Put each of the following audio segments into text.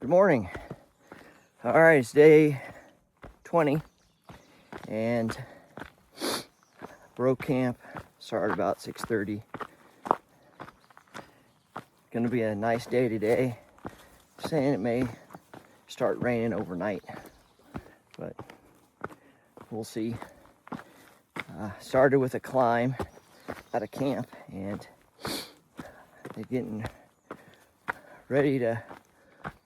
Good morning. All right, it's day 20 and broke camp. Started about 6:30. Gonna be a nice day today. Saying it may start raining overnight, but we'll see. Started with a climb out of camp, and they're getting ready to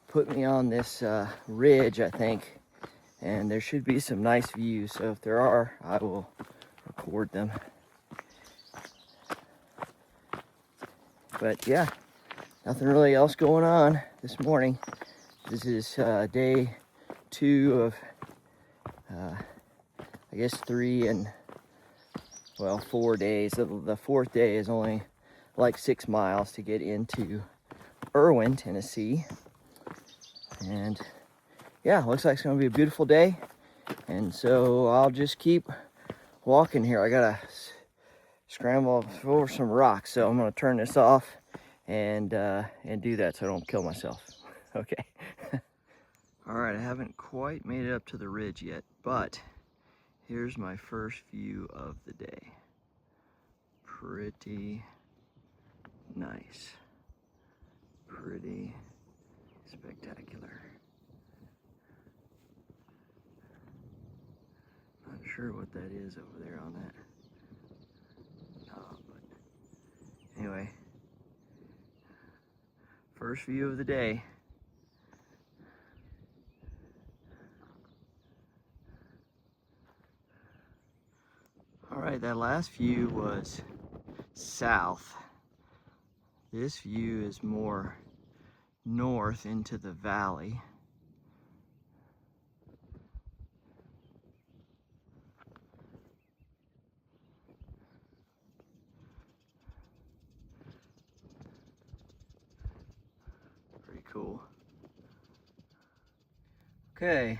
put me on this ridge, I think, and there should be some nice views. So if there are, I will record them. But yeah, nothing really else going on this morning. This is day 2 of I guess 3 and 4 days. The fourth day is only like 6 miles to get into Irwin, Tennessee. And yeah, looks like it's gonna be a beautiful day, and so I'll just keep walking here. I gotta scramble over some rocks, so I'm gonna turn this off and do that so I don't kill myself. Okay. All right, I haven't quite made it up to the ridge yet, but here's my first view of the day. Pretty nice. Pretty spectacular. Not sure what that is over there on that. But anyway, first view of the day. All right, that last view was south. This view is more north into the valley. Pretty cool. Okay,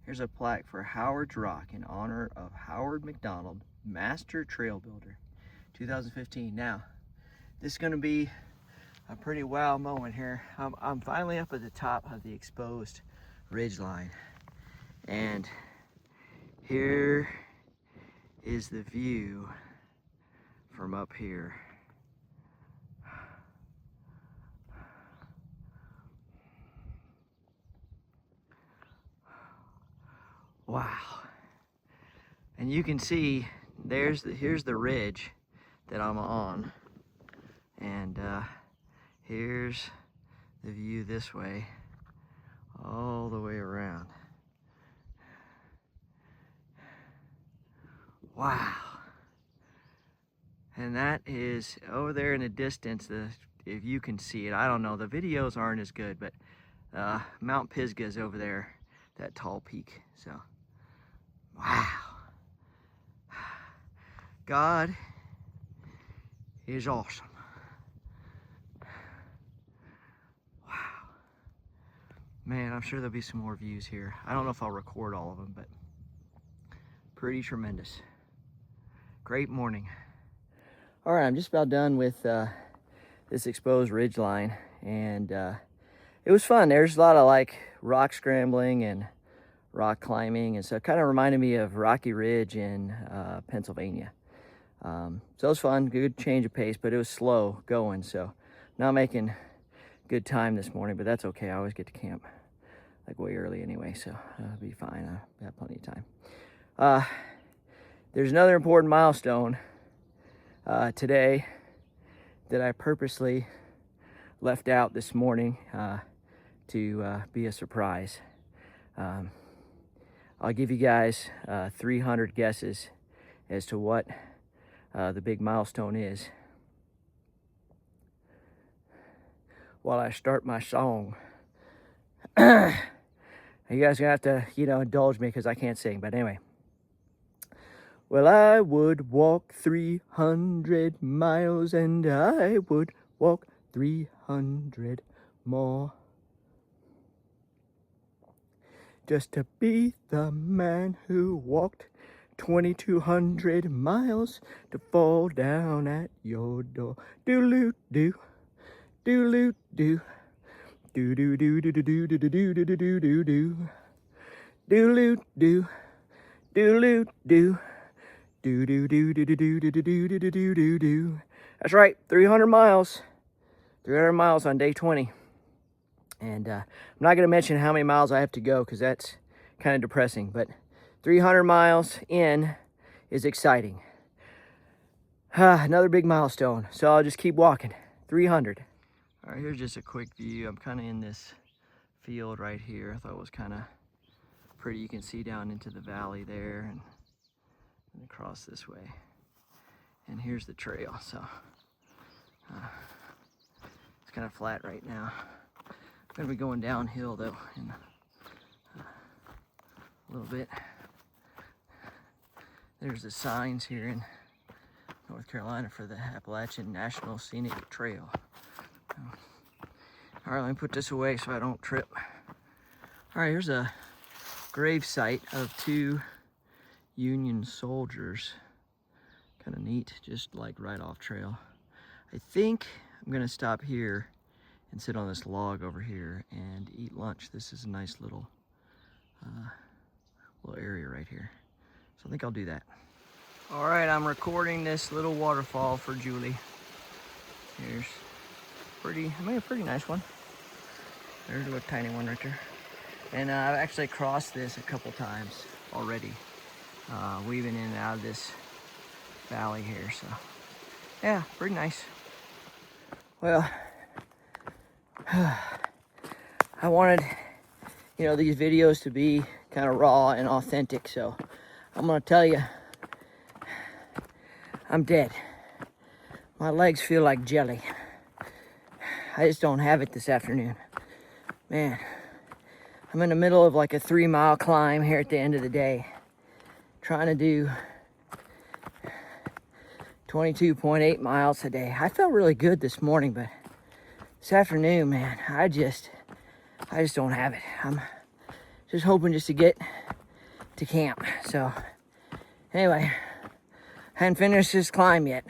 here's a plaque for Howard's Rock in honor of Howard McDonald, Master Trail Builder, 2015. Now, this is gonna be a pretty wow moment here. I'm finally up at the top of the exposed ridge line, and here is the view from up here. Wow. And you can see here's the ridge that I'm on, and here's the view this way, all the way around. Wow. And that is over there in the distance, if you can see it. I don't know, the videos aren't as good, but Mount Pisgah is over there, that tall peak. So, wow. God is awesome. Man, I'm sure there'll be some more views here. I don't know if I'll record all of them, but pretty tremendous. Great morning. All right, I'm just about done with this exposed ridge line, and it was fun. There's a lot of like rock scrambling and rock climbing, and so it kind of reminded me of Rocky Ridge in Pennsylvania. So it was fun, good change of pace, but it was slow going, so not making good time this morning, but that's okay. I always get to camp like way early anyway, so I'll be fine. I have plenty of time. There's another important milestone today that I purposely left out this morning to be a surprise. I'll give you guys 300 guesses as to what the big milestone is while I start my song. You guys are gonna have to, indulge me because I can't sing, but anyway. Well, I would walk 300 miles and I would walk 300 more just to be the man who walked 2,200 miles to fall down at your door. Do-loo-doo, do-loo-doo, Do do do do do do do do do do do do do. Do do do do do. Do do do do do do do do do do do do do. That's right, 300 miles. 300 miles on day 20. And I'm not going to mention how many miles I have to go because that's kind of depressing. But 300 miles in is exciting. Another big milestone. So I'll just keep walking. 300. All right, here's just a quick view. I'm kind of in this field right here. I thought it was kind of pretty. You can see down into the valley there and across this way. And here's the trail. So it's kind of flat right now. I'm gonna be going downhill though in a little bit. There's the signs here in North Carolina for the Appalachian National Scenic Trail. All right, let me put this away so I don't trip. All right, here's a grave site of 2 Union soldiers. Kind of neat, just like right off trail. I think I'm gonna stop here and sit on this log over here and eat lunch. This is a nice little area right here. So I think I'll do that. All right, I'm recording this little waterfall for Julie. Here's a pretty nice one. There's a little tiny one right there. And I've actually crossed this a couple times already, weaving in and out of this valley here. So yeah, pretty nice. Well, I wanted, these videos to be kind of raw and authentic. So I'm gonna tell you, I'm dead. My legs feel like jelly. I just don't have it this afternoon. Man, I'm in the middle of like a 3-mile climb here at the end of the day, trying to do 22.8 miles a day. I felt really good this morning, but this afternoon, man, I just don't have it. I'm just hoping just to get to camp. So anyway, I hadn't finished this climb yet.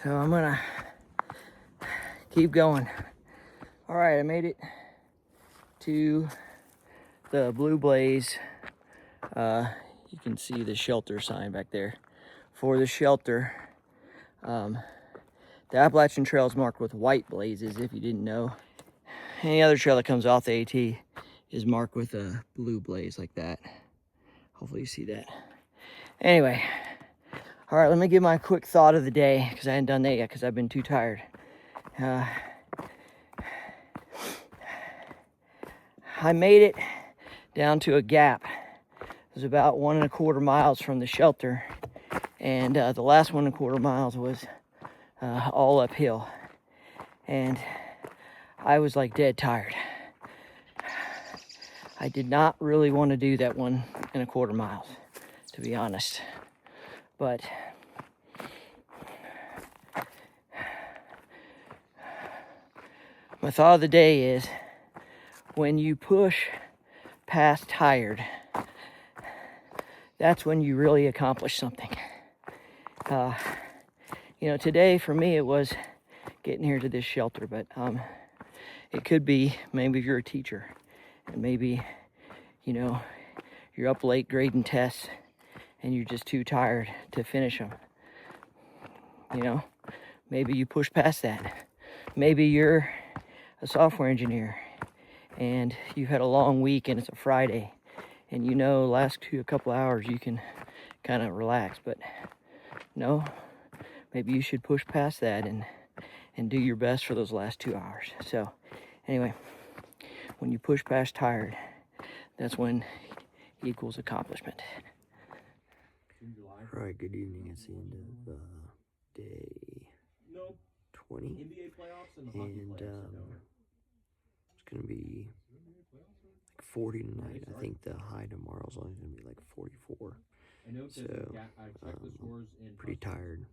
So I'm gonna keep going. All right, I made it to the Blue Blaze. You can see the shelter sign back there. For the shelter, the Appalachian Trail is marked with white blazes, if you didn't know. Any other trail that comes off the AT is marked with a blue blaze like that. Hopefully you see that. Anyway, all right, let me give my quick thought of the day, because I hadn't done that yet because I've been too tired. I made it down to a gap. It was about 1.25 miles from the shelter, and the last 1.25 miles was all uphill, and I was like dead tired. I did not really want to do that 1.25 miles, to be honest, but my thought of the day is, when you push past tired, that's when you really accomplish something. Today for me it was getting here to this shelter, but it could be maybe if you're a teacher and maybe you're up late grading tests and you're just too tired to finish them. Maybe you push past that. Maybe you're a software engineer and you've had a long week and it's a Friday, and last a couple hours you can kind of relax, but no, maybe you should push past that and do your best for those last 2 hours. So anyway, when you push past tired, that's when equals accomplishment. All right, good evening. It's the end of day 20, and it's going to be like 40 tonight. I think the high tomorrow is only going to be like 44. So pretty tired.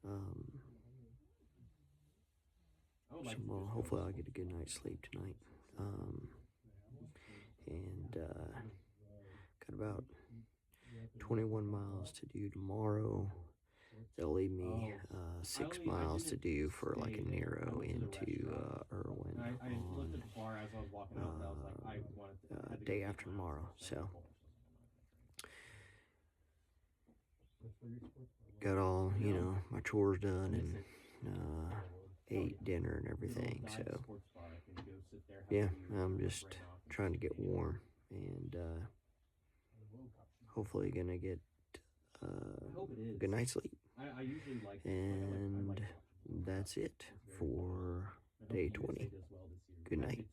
So hopefully I'll get a good night's sleep tonight. And got about 21 miles to do tomorrow. That'll leave me 6 miles to do for like a narrow into day after tomorrow. So got all, you know, my chores done and ate dinner and everything. So yeah, I'm just trying to get warm and hopefully gonna get a good night's sleep. And that's it for day 20. Good night.